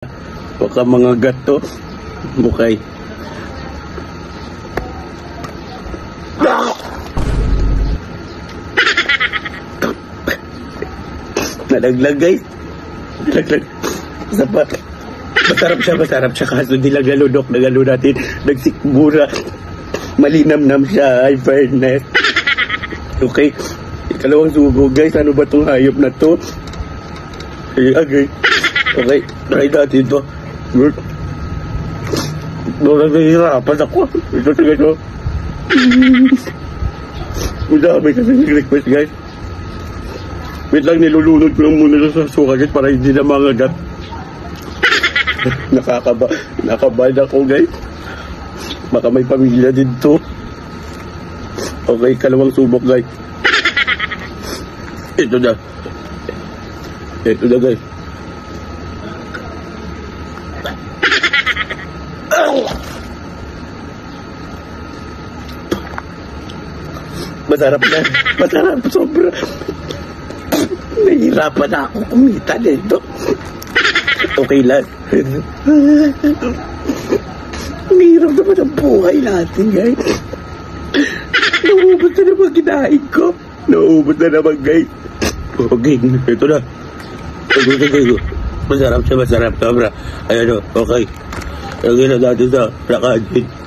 Baka mga gato. Bukay. Nalaglag guys. Nalaglag. Sapa. Masarap siya kaso nilagaludok na galo natin. Nagsikmura. Malinamnam siya. Ay, fairness. Okay. Ikalawang sugo guys. Ano ba itong hayop na to? Okay. Okay. Try natin to. Good. Doon nahihirapan ako. Ito talaga ito. Madami kasi request guys. Wait lang, nilulunod ko lang muna sa suka guys para hindi na mangagat. Nakabahan ako guys. Baka may pamilya dito. Okay, kalawang subok guys. Ito na. Ito na guys. Masarap na. Masarap. Sobra. Nahihirapan na ako kumita dito. Okay lang. Mahirap naman ang buhay natin, guys. Nauubos na naman kinain ko. Nauubos na naman, guys. Okay, ito na. Okay. Masarap siya, masarap. Sobra. Ayan o, okay. Lagyan na natin sa plakadin.